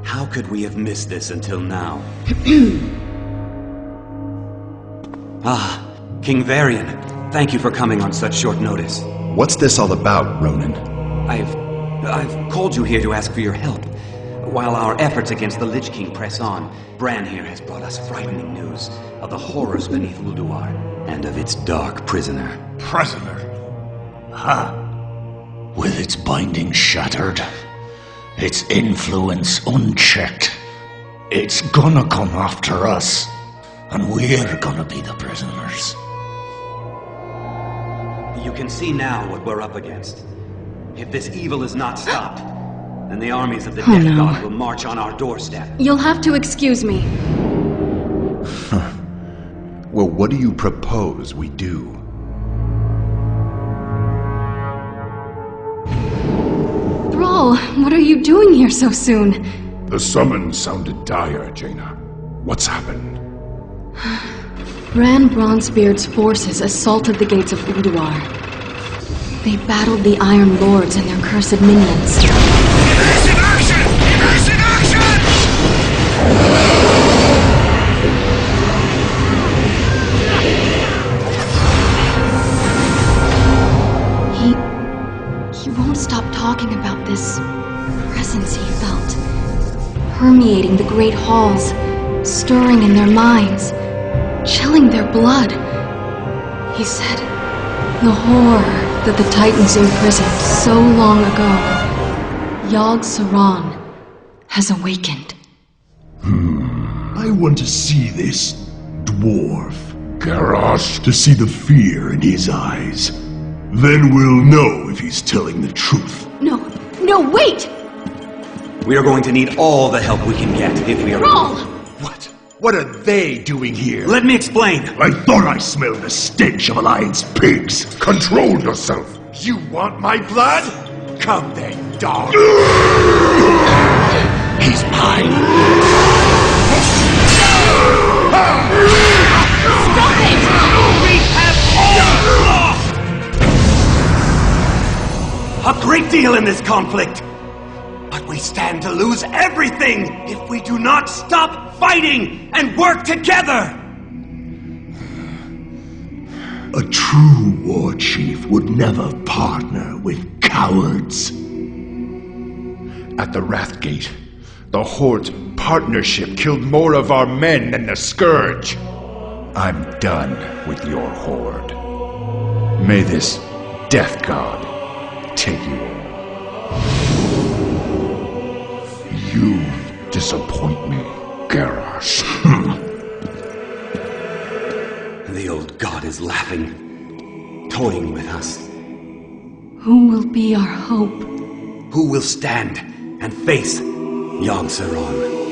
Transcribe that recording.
How could we have missed this until now? King Varian, thank you for coming on such short notice. What's this all about, Ronan? I've called you here to ask for your help. While our efforts against the Lich King press on, Bran here has brought us frightening news of the horrors beneath Ulduar and of its dark prisoner. Prisoner? With its binding shattered, its influence unchecked, it's gonna come after us, and we're gonna be the prisoners. You can see now what we're up against. If this evil is not stopped, then the armies of the Death God will march on our doorstep. You'll have to excuse me. Well, what do you propose we do? Thrall, what are you doing here so soon? The summons sounded dire, Jaina. What's happened? Bran Bronzebeard's forces assaulted the gates of Ulduar. They battled the Iron Lords and their cursed minions. Immersive action! Immersive action! He won't stop talking about this presence he felt, permeating the great halls, stirring in their minds, chilling their blood. He said, the horror that the Titans imprisoned so long ago, Yogg-Saron has awakened. I want to see this dwarf, Garrosh, to see the fear in his eyes. Then we'll know if he's telling the truth. No, wait! We are going to need all the help we can get if we are... Thrall! What? What are they doing here? Let me explain! I thought I smelled the stench of Alliance pigs. Control yourself. You want my blood? Come then, dog. He's mine. Stop it! We have all lost! A great deal in this conflict! But we stand to lose everything if we do not stop fighting and work together! A true war chief would never partner with cowards. At the Wrathgate, the Horde's partnership killed more of our men than the Scourge. I'm done with your Horde. May this Death God take you all. You disappoint me, Garrosh. The old god is laughing, toying with us. Who will be our hope? Who will stand and face Yogg-Saron?